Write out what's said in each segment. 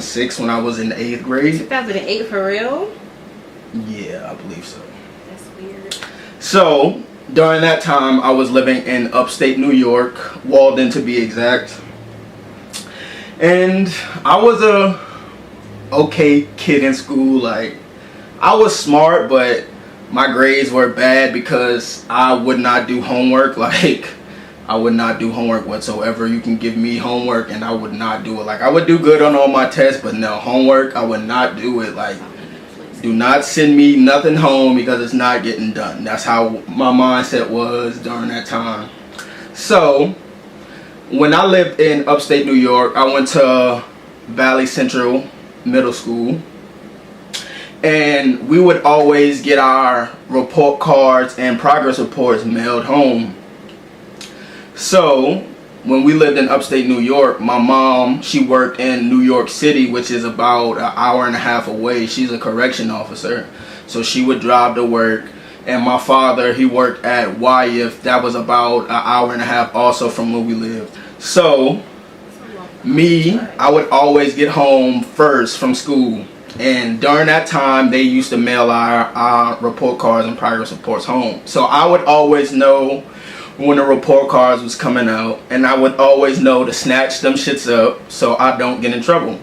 2006 when I was in the 8th grade. 2008 for real? Yeah, I believe so. That's weird. So during that time, I was living in upstate New York, Walden to be exact. And I was a okay kid in school. Like, I was smart, but my grades were bad because I would not do homework. Like, I would not do homework whatsoever. You can give me homework and I would not do it. Like, I would do good on all my tests, but no, homework, I would not do it. Like, do not send me nothing home because it's not getting done. That's how my mindset was during that time. So when I lived in upstate New York, I went to Valley Central Middle School, and we would always get our report cards and progress reports mailed home. So when we lived in upstate New York, my mom, she worked in New York City, which is about an hour and a half away. She's a correction officer, so she would drive to work. And my father, he worked at Wyeth. That was about an hour and a half also from where we lived. So me, I would always get home first from school. And during that time, they used to mail our report cards and progress reports home. So I would always know when the report cards was coming out, and I would always know to snatch them shits up so I don't get in trouble.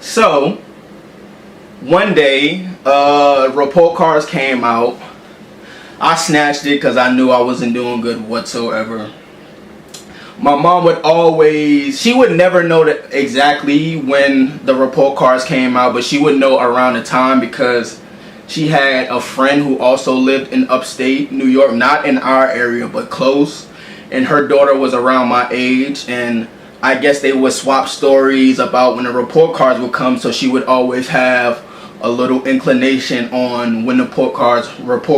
So one day, report cards came out. I snatched it because I knew I wasn't doing good whatsoever. My mom would always, she would never know that exactly when the report cards came out, but she would know around the time because she had a friend who also lived in upstate New York, not in our area, but close. And her daughter was around my age, and I guess they would swap stories about when the report cards would come, so she would always have a little inclination on when the report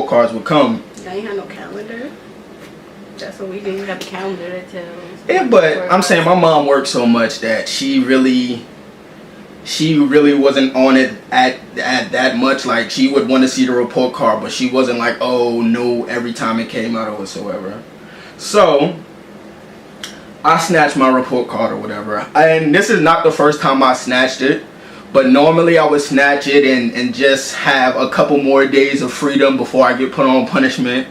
cards would come. Now you have no calendar? That's what we do. We have a calendar that tells. Yeah, but I'm saying my mom worked so much that she really wasn't on it at that much. Like, she would want to see the report card, but she wasn't like, oh no, every time it came out or whatsoever. So I snatched my report card or whatever, and this is not the first time I snatched it, but normally I would snatch it and just have a couple more days of freedom before I get put on punishment.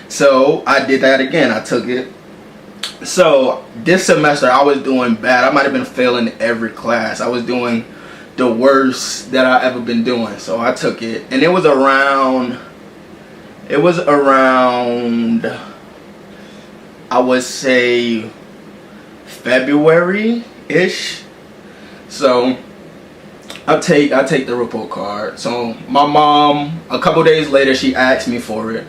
So I did that again. I took it. So this semester I was doing bad. I might have been failing every class. I was doing the worst that I ever been doing. So I took it, and it was around I would say February-ish. So I take the report card. So my mom, a couple days later, she asked me for it.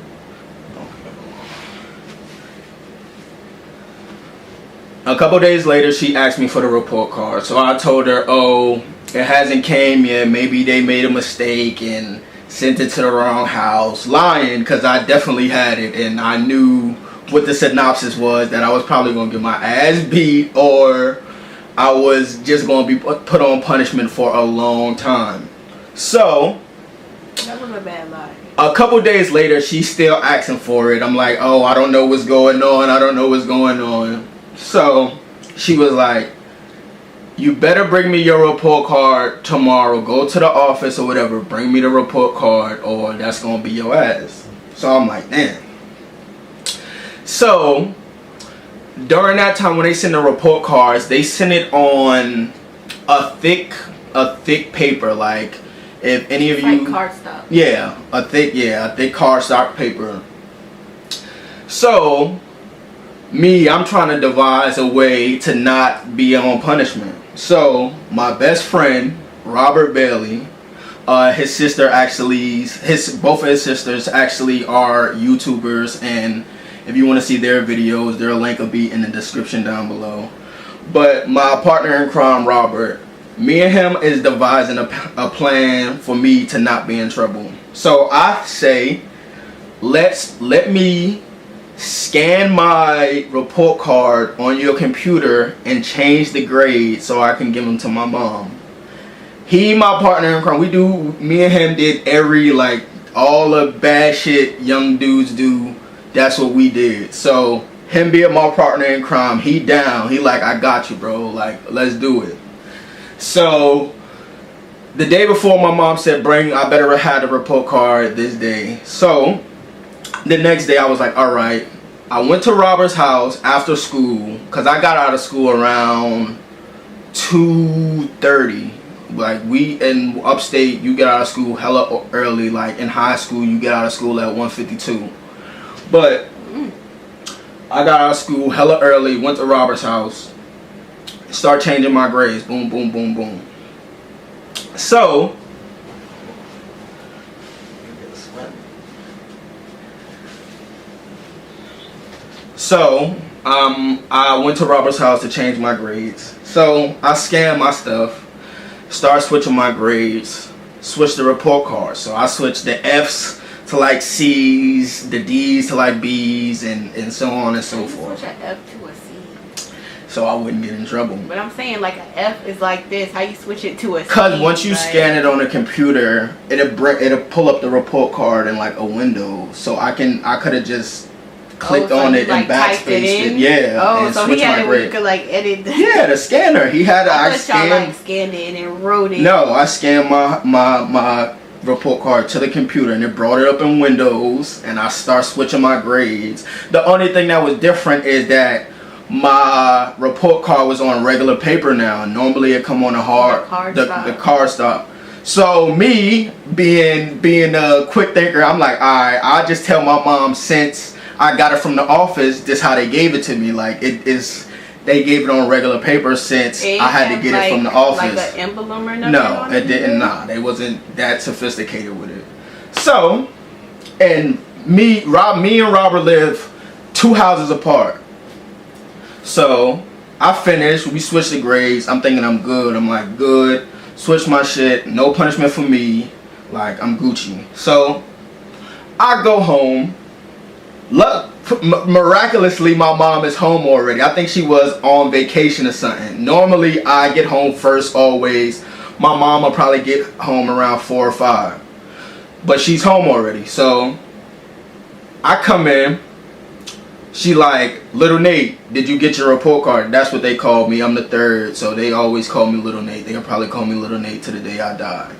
A couple days later, she asked me for the report card. So I told her, oh, it hasn't came yet. Maybe they made a mistake and sent it to the wrong house. Lying, because I definitely had it, and I knew what the synopsis was, that I was probably going to get my ass beat, or I was just going to be put on punishment for a long time. So that was a bad lie. A couple days later, she's still asking for it. I'm like, oh, I don't know what's going on. I don't know what's going on. So she was like, you better bring me your report card tomorrow. Go to the office or whatever. Bring me the report card, or that's going to be your ass. So I'm like, damn. So during that time when they send the report cards, they send it on a thick paper. Like, if any of you, like cardstock. Yeah, a thick cardstock paper. So me, I'm trying to devise a way to not be on punishment. So my best friend, Robert Bailey, both of his sisters actually are YouTubers, and if you want to see their videos, their link will be in the description down below. But my partner in crime, Robert, me and him is devising a plan for me to not be in trouble. So I say, let me scan me report card on your computer and change the grade so I can give them to my mom. My partner in crime, me and him did all the bad shit young dudes do. That's what we did. So him being my partner in crime, he down. He like, I got you, bro. Like, let's do it. So the day before, my mom said, I better have the report card this day. So the next day I was like, all right. I went to Robert's house after school, because I got out of school around 2:30. Like, we in upstate, you get out of school hella early. Like, in high school, you get out of school at 1:52. But I got out of school hella early, went to Robert's house, start changing my grades. Boom, boom, boom, boom. So I went to Robert's house to change my grades. So I scanned my stuff, start switching my grades, switch the report card. So I switched the F's to like C's, the D's to like B's, and so on and so forth. Switch an F to a C. So I wouldn't get in trouble. But I'm saying, like, an F is like this. How you switch it to a C? Because once you like, scan it on a computer, it'll pull up the report card in like a window. So I could have just clicked on it and backspaced it. Yeah. Oh, and so he had it where you could like edit. Yeah, the scanner. He had. I thought y'all like scanned it and wrote it. No, I scanned my report card to the computer and it brought it up in Windows, and I start switching my grades. The only thing that was different is that my report card was on regular paper now. Normally it come on the card stop. So me being a quick thinker, I'm like, alright, I'll just tell my mom, since I got it from the office, this how they gave it to me. Like, they gave it on regular paper, since I had to get it from the office. Like an emblem or nothing? No, it didn't. Nah, they wasn't that sophisticated with it. So, and me and Robert live 2 houses apart. So I finished. We switched the grades. I'm thinking I'm good. I'm like, good. Switch my shit. No punishment for me. Like, I'm Gucci. So I go home. Look, miraculously, my mom is home already. I think she was on vacation or something. Normally, I get home first always. My mom will probably get home around 4 or 5. But she's home already. So I come in. She like, Little Nate, did you get your report card? That's what they call me. I'm the third, so they always call me Little Nate. They'll probably call me Little Nate to the day I die.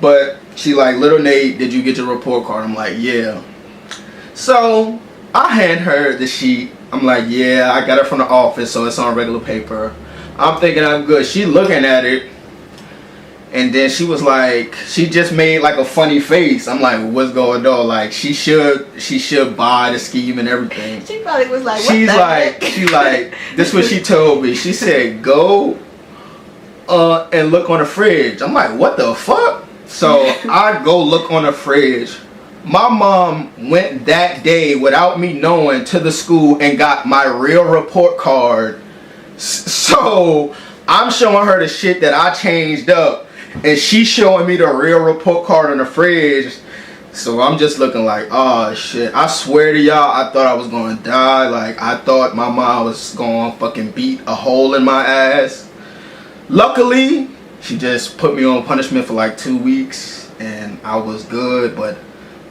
But she like, Little Nate, did you get your report card? I'm like, yeah. So I hand her the sheet. I'm like, yeah, I got it from the office, so it's on regular paper. I'm thinking I'm good. She looking at it, and then she was like, she just made like a funny face. I'm like, what's going on? Like, she should buy the scheme and everything. She probably was like, what she's like, this is what she told me. She said, go and look on the fridge. I'm like, what the fuck? So I go look on the fridge. My mom went that day without me knowing to the school and got my real report card. So I'm showing her the shit that I changed up, and she's showing me the real report card on the fridge. So I'm just looking like, oh shit. I swear to y'all, I thought I was gonna die. Like, I thought my mom was gonna fucking beat a hole in my ass. Luckily, she just put me on punishment for like 2 weeks, and I was good. But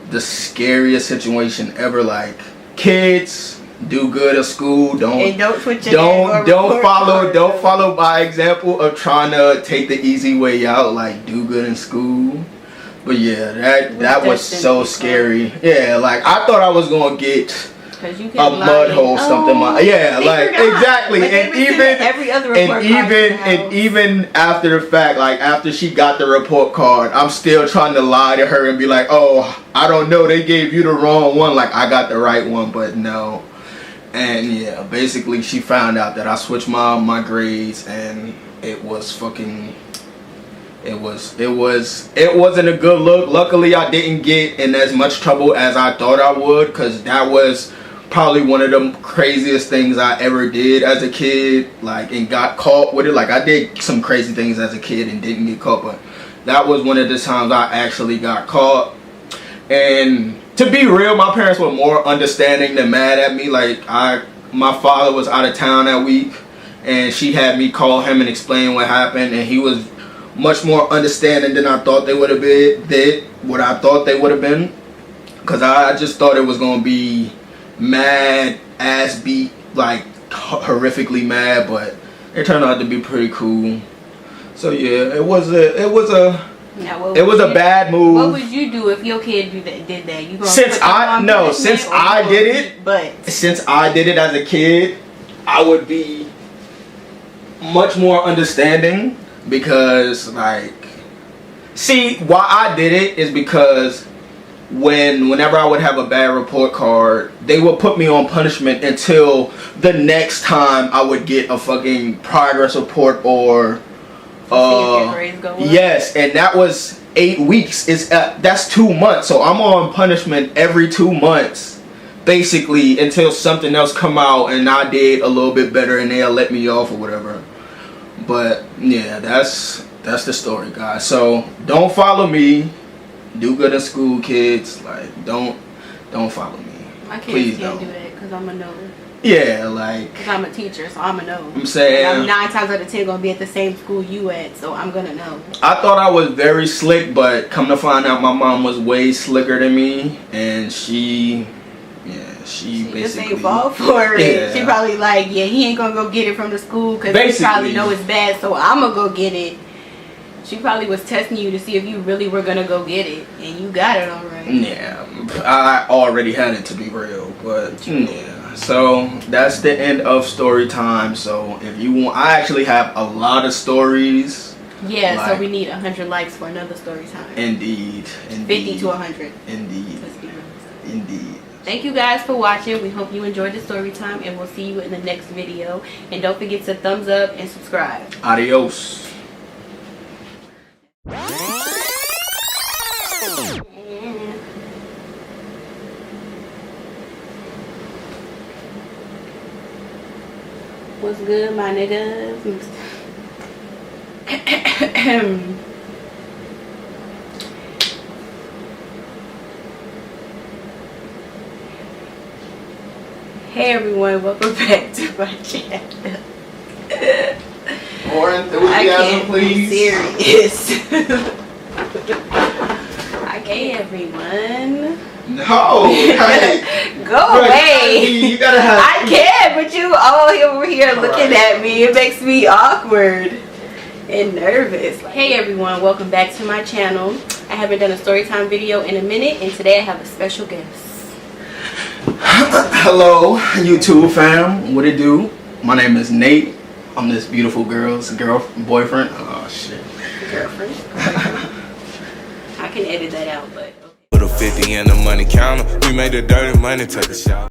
the scariest situation ever, like, kids, do good at school. Don't follow my example of trying to take the easy way out. Like, do good in school. But yeah, that was so scary. Yeah, like, I thought I was gonna get a mud hole stumped in my, yeah, like, exactly. And even after the fact, like, after she got the report card, I'm still trying to lie to her and be like, oh, I don't know, they gave you the wrong one. Like, I got the right one, but no. And yeah, basically she found out that I switched my grades, and it was fucking, it wasn't a good look. Luckily, I didn't get in as much trouble as I thought I would, because that was probably one of the craziest things I ever did as a kid, like, and got caught with it. Like, I did some crazy things as a kid and didn't get caught, but that was one of the times I actually got caught. And to be real, my parents were more understanding than mad at me. Like, my father was out of town that week, and she had me call him and explain what happened, and he was much more understanding than I thought they would have been, because I just thought it was going to be mad, ass beat, like horrifically mad, but it turned out to be pretty cool. So yeah, it was a Now, it was a bad move. What would you do if your kid did that? You gonna Since I did it, but since I did it as a kid, I would be much more understanding because, like, see, why I did it is because whenever I would have a bad report card, they would put me on punishment until the next time I would get a fucking progress report or yes, and that was 8 weeks. That's 2 months, so I'm on punishment every 2 months, basically, until something else come out and I did a little bit better and they'll let me off or whatever. But yeah, that's the story, guys. So don't follow me. Do good in school, kids. Like, don't follow me. My kids Please can't don't. do that because I'm a no. Yeah, like, because I'm a teacher, so I'm a no. I'm saying, and I'm 9 times out of 10 gonna be at the same school you at, so I'm gonna know. I thought I was very slick, but come to find out, my mom was way slicker than me, and she basically just ain't fall for it. Yeah. She probably like, yeah, he ain't gonna go get it from the school because he probably know it's bad, so I'm gonna go get it. She probably was testing you to see if you really were gonna go get it, and you got it alright. Yeah, I already had it, to be real, but yeah. So that's the end of story time. So if you want, I actually have a lot of stories. Yeah, like, so we need 100 likes for another story time. Indeed. 50 to 100. Indeed. Indeed. Thank you guys for watching. We hope you enjoyed the story time, and we'll see you in the next video. And don't forget to thumbs up and subscribe. Adios. What's good, my niggas? Hey everyone, welcome back to my channel. More enthusiasm, please. Serious. Hey everyone. No. Hey. Go away. You gotta have. I can, but you all over here looking at me. It makes me awkward and nervous. Hey everyone, welcome back to my channel. I haven't done a storytime video in a minute, and today I have a special guest. Hello, YouTube fam. What it do? My name is Nate. I'm this beautiful girl's boyfriend. Oh shit. Girlfriend. I can edit that out, but. Put a 50 in the money counter. We made the dirty money take a shot.